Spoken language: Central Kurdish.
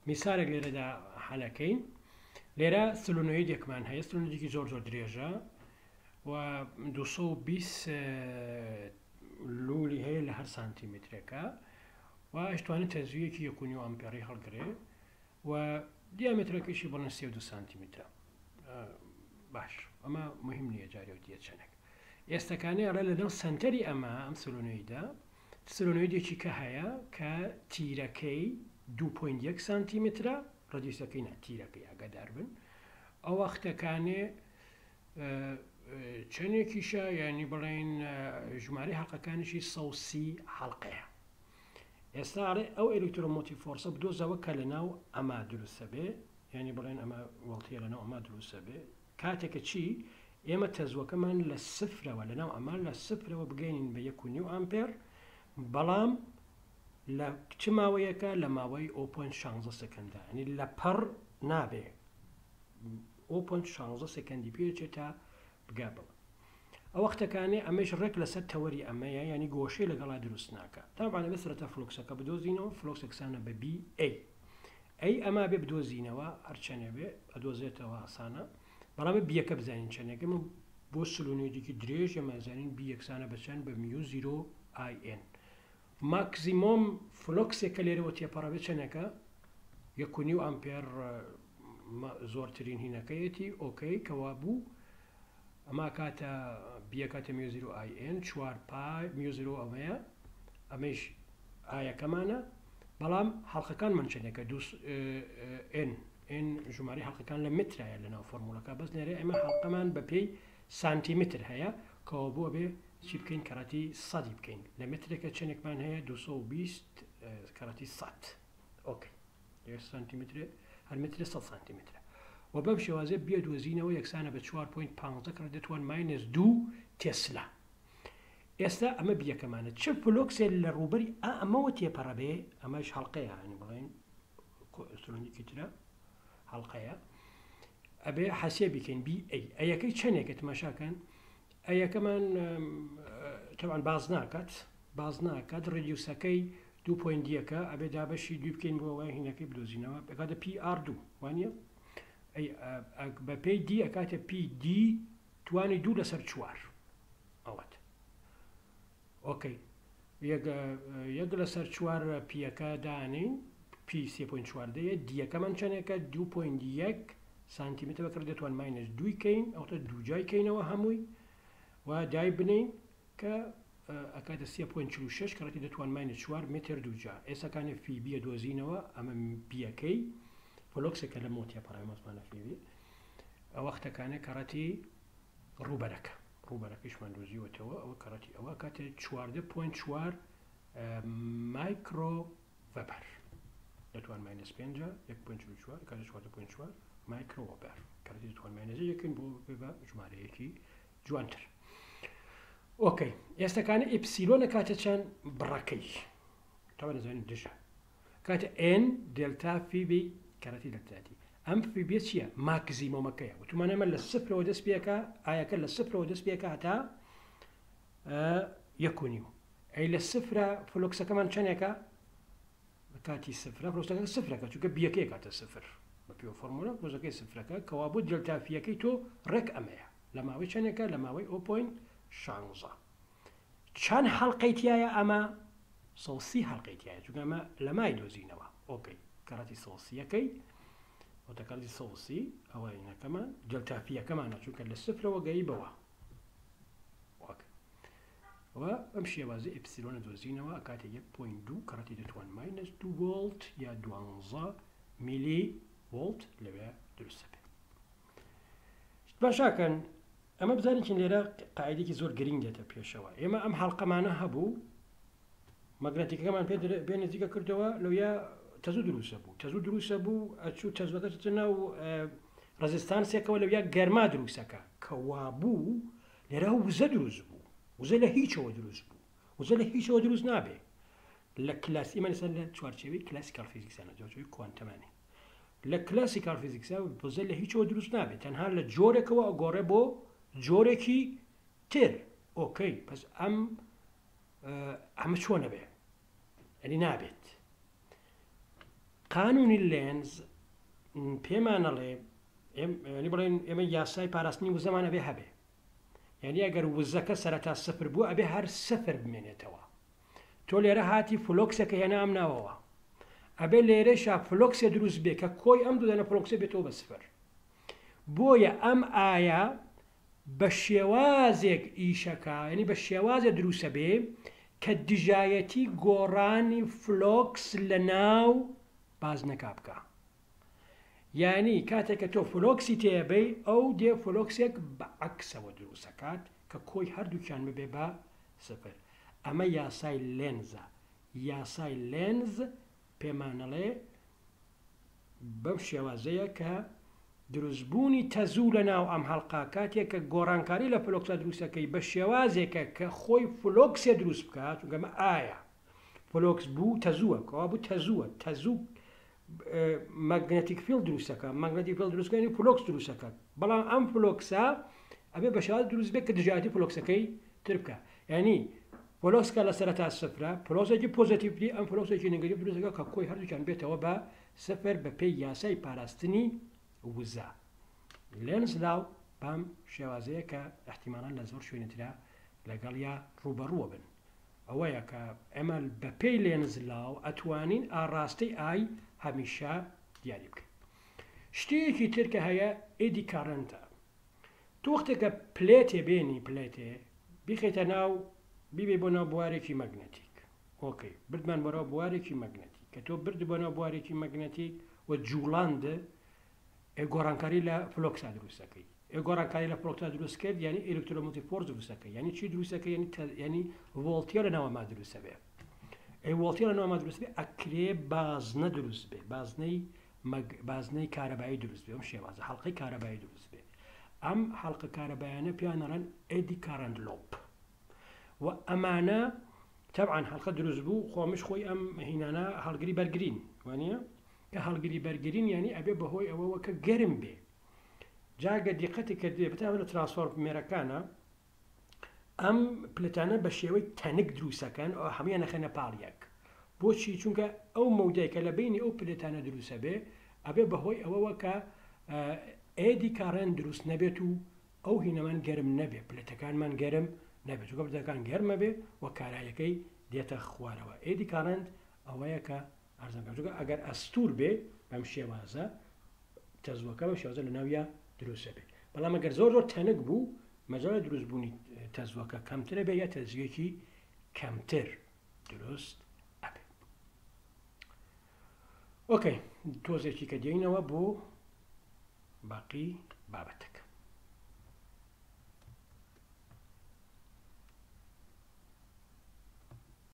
میسارێک لێرەدا حەلەکەین. لێرە سلونۆیدێکمان هەیە، سلونۆیدێکی زۆر درێژە و 220 لولی هەیە لە هەر سانتیمترێکە و ئەشتوانێت تەزویەکی 1.5 ئەمپێری هەڵگرێ و دیامێترەکەیشی بەڵێن 32 سانتیمترە. باش، ئەمە مهم نییە جارێ و دیە چەندێک. ئێستەکانی ئەڕێ لەناو سنتەری ئەمە ئەم سلۆنۆیدا سلۆنۆیدێکی کە هەیە کە تیرەکەی 2.1 سانتیمترە، ڕەدیسەکەی نا تیرەکەی ئاگادار بن. ئەو وەختەکانێ چەندێکیشە، یعنی بڵێن ژمارە حەڵقەکانیشی 130 حەڵقەیە. ئێستا ئەڕێ ئەو ئێلکترۆمۆتیڤ فۆرسە بدۆزەوە کە لەناو ئەما دروستە بێ، یعنی بڵێن ئەمە وەڵتیە لەناو ئەما دروستە بێ، کاتێکە چی ئێمە تەزوەکەمان لە سفرەوە لەناو ئەمان لە سفرەوە بگەینین بە 1.5 ئەمپێر، بەڵام لە چ ماوەیەکە لە ماوەی 0.16 سەکەندا، ینی لە پەڕ نابێ 0.16 سەکەندی پێچێت تا بگا بڵ. ئەو وەختەکانێ ئەمەش ڕێک لەسەر تەوەری ئەمەیە، ینی گۆشەی لەگەڵا دروست ناکە. تابانە بەسرەتە فلۆکسەکە بدۆزینەوە، فلۆکسەکسانە بە BA. ئەی ئەما بێ بدۆزینەوە هەرچەنێ بێ ئەدۆزێتەوە ئاسانە، بەڵام بیەکە بزانین چەندێکە من بۆ سلۆنۆیدێکی درێژ ئەمەزانین بی یەکسانە بەچەند بە μ0 ماکسیمۆم فلۆکسێکە لێرەوە تێپەڕەبێت چەندێکە 1.5 ئەمپێر زۆرترین هینەکەیەتی ئۆکەی کەوا بوو. ئەما کاتە بیەکاتە μ0 4 پای μ0 ئەمەیە، ئەمەش ئایەکەمانە، بەڵام حەڵقەکان من چەندێکە n ژماری حەڵقەکان لە مترایە لەناو فۆرمولەکە، بەس نێرە ئێمە حەڵقەمان بە پێی سانتیمتر هەیە کەەوە بۆ بێ چی بکەین کەڕاتی سەدی بکەین. لە مترێکە چەندێکمان هەیە 220 کەڕاتی 100 ئۆکەی سانتیمترێ، هەر مترە 100 سانتیمترە و بەم شێوازێ بێ دۆزینەوە یەکسانە بە 4.15 کڕ دەتوان -2 تسلا. ئێستا ئەمە بیەکەمانە چ فلۆکسێ لە ڕوبەری ئەمەوە تێپەڕەبێ، ئەمەش هەڵقەیە، ینی بڵێن ئەسترۆنیکی ترە هەڵقەیە، ئەبێ حەسێ بکەین BA. ئەیەکەی چەندێکە تماشاکەن، ئەیەکەمان تەوان باز ناکات ڕێدیوسەکەی 2.1ەکە ئەبێ دابەشی دوو بکەین بۆ وای هینەکەی بدۆزینەوە بکاتە PR2 وانە بە پێی دی ئەکاتە PD توانی 2 لەسەر 4 ئەوەت ئۆکەی یەک لەسەر 4 پیەکە دانین پی 3.4 دیەکەمان چەندێکە 2.1 سانتیمتر بەکڕ دەتوان -2 کەین ئەوتە دووجای کەینەوە هەمووی و دای بنین کە ئەکاتە 3.46 کەڕەتی دەتوان -4 متر دووجا. ئێساکانی فیبیە دۆزینەوە، ئەمە بیەکەی فلۆکسێکە لە مۆتیە پەڕایمەزمانە فیبی ئەو وەختەکانە کەڕەتی ڕوبەرەکەیشمان دۆزیوەتەوە، ئەوە کەڕەتی ئەوە کاتێ 14.4 مایکرۆ ڤەبەر دەتوان -5 1.4 کاتە 14.4 مایکرۆ ڤەبەر کەڕەتی دەتوان یەکەین بۆ بە ژمارەیەکی جوانتر. ئۆکەی ئێستەکانە ئیپسیلۆنە کاتە چەند بڕەکەی تاوە نەزانین دژە کاتە n دلتا فیبی کەڕەتی دەتاتی. ئەم فیبێ چییە؟ ماکزیمۆمەکەیە، وتمانەمە لە سفرەوە دەست پێەکە، ئایەکە لە سفرەوە دەست پێەکە هەتا 1.5. ئەی لە سفرە فلۆکسەکەمان چەندێکە کاتی سفرە فلۆکسەکە سفرەکە چونکە بیەکەی کاتە سفر بە پێوە فۆرمولە فلۆکسەکەی سفرەکە کەوا بوو دلتا فیەکەی تۆ ڕێک ئەمەیە لە ماوەی چەندێکە لە ماوەی 0.16. چەند حەڵقەی تایە ئەمە 130 حەڵقەی تایە چونکە ئەمە لە مای دۆزینەوە. ئۆکەی کەڕەتی 130ەکەی ئۆتەکەڵی 130 ئەوە عینەکەمان دلتافیەکەمانە چونکە لە سفرەوە گەیبەوە و ئەم شێوازە ئپسیلۆنە دۆزینەوە کاتێ 1.2 کەڕەتی دەتوان -2 ڤۆڵت یا 12 میلی ڤۆڵت لەوێ دروستە بێت. باشاکەن ئەمە بزانین لێرە قاعدێکی زۆر گرنگ دێتە پێشەوە. ئێمە ئەم حەڵقەمانە هەبوو مەگنەتیکەکەمان پێ نزیکە کردەوە لەوە تەزوو دروستە بوو ئەچوو تەزوەکە ناو ڕەزیستانسێکەوە لەویا گەرما دروستەکە کەوا بوو لێرە وزە دروست بوو، وزە لە هیچەوە دروست بوو، وزە لە هیچەوە دروست نابێ لە کلاسی مەسەر لە چوارچێوەی کلاسیکال فیزیکسانە جۆچەوەی کوانتەمانی لە کلاسیکال فیزیکسا وزە لە هیچەوە دروست نابێت تەنها لە جۆرێکەوە ئەگۆڕێ بۆ جۆرێکی تر. ئۆکەی پس ئەمە چۆنە بێ ئەنی نابێت. قانونی لێنز پێمانەڵێ ینی بڵێن ئێمە یاسای پاراستنی وزەمانە بێ هەبێ، یعنی ئەگەر وزەکە سەرەتا سفر بوو ئەبێ هەر سفر بمێنێتەوە. تۆ لێرە هاتی فلۆکسەکە هێنا ئەم ناوەوە، ئەبێ لێرەشا فلۆکسێ دروست بێ کە کۆی ئەم دوودانە فلۆکسێ بێتەوە بە سفر. بۆیە ئەم ئایا بە شێوازێک ئیشەکە، ینی بە شێوازە دروستە بێ کە دژایەتی گۆڕانی فلۆکس لە ناو بازنەکە بکە. یعنی کاتێککە تۆ فلۆکسی تێبەی ئەو دێ فلۆکسێک بە عەکسەوە دروستەکات کە کۆی هەردووکیان ببێ بە سفر. ئەمە یاسای لێنزە. یاسای لێنز پێمانەڵێ بەم شێوازەیە کە دروستبوونی تەزوو لە ناو ئەم هەڵقا کاتێک کە گۆڕانکاری لە فلۆکسە دروستەکەی بە شێوازێکە کە خۆی فلۆکسێ دروست بکات و گەمە ئایا فلۆکس بوو تەزووە کەوا بوو تەزوو مەگنەتیک فیل دروستەکە، مەگنەتیک فیل دروستکردنی فلۆکس دروستەکە، بەڵام ئەم فلۆکسە ئەبێ بە شێوازە دروست بێت کە دژایەتی فلۆکسەکەی تر بکە. یعنی فلۆکسکە لە سەرەتا سفرە، فلۆکسێکی پۆزیتیڤی ئەم فلۆکسێکی نێگەتیڤ دروستەکە کە کۆی هەردووکیان بێتەوە بە سفر بە پێی یاسای پاراستنی وزە. لێنز لاو بەم شێوازەیە کە احتیمالاً لە زۆر شوێنترا لەگەڵ یا ڕوبەڕووە بن. ئەوەیە کە ئێمە بە پێی لێنز لاو ئەتوانین ئاڕاستەی ئای هەمیشە دیاری بکەین. شتێکی تر کە هەیە ئێدی کارنتە. تو وەختێکە پلێتێ بێنی پلێتێ بیخێتە ناو بیبێ بۆ ناو بوارێکی مەگنەتیک. ئۆکەی بردمان بەرەوە بوارێکی مەگنەتیک کە تۆ برد بۆ ناو بوارێکی مەگنەتیک و جوڵاندە گۆڕانکاری لە فلۆکسا دروستەکەی. گۆڕانکاری لە فلۆکسا دروست کرد یعنی ئێلکترۆمۆتیڤ فۆرس دروستەکەی. یعنی چی دروستەکەی؟ یعنی ڤۆڵتیە لە ناوەما دروستە بێ. ڤۆڵتیە لە ناوەما دروست بێ ئەکرێ بازنە دروست بێ، بازنەی کارەبایی دروست بێ. ئەم شێوازە هەڵقەی کارەبایی دروست بێ. ئەم هەڵقە کارەبایانە پێیانەڵێن ئێدی کارەنت لۆپ. و ئەمانە تەبعاً هەڵقە دروست بوو خۆمش خۆی ئەم هینانە هەڵگری بەرگرین وانە کە هەڵگری بەرگرین یعنی ئەبێ بەهۆی ئەوەوە کە گەرم بێ. جاگە دیقەتی کردێ بەتابەت لە ترانسفۆرمێرەکانە ئەم پلەتانە بە شێوەی تەنک دروستەکەن ئەو هەمویان نەخەنە پاڵیەک. بۆچی؟ چونکە ئەو مەودەیە کە لە بینی ئەو پلەتانە دروستە بێ ئەبێ بەهۆی ئەوەوە کە ئێدی کارەنت دروست نەبێت و ئەو هینەمان گەرم نەبێ، پلەتەکانمان گەرم نەبێت، چونکە پلەتەکان گەرمە بێ و کارایەکەی دێتە خوارەوە. ئێدی کارەنت ئەوەیە کە ئارزانکە ئەگەر ئەستور بێ بەم شێوازە تەزوەکە بە شێوازە لە ناویە دروستە بێت. بەڵام ئەگەر زۆر تەنک بوو مەجاڵە دروستبوونی تەزوەکە کەمترە بێ یا تەزویەکی کەمتر دروست ئەبێ. ئۆکەی تۆزێکی کە دێینەوە بۆ باقی بابەتەکە.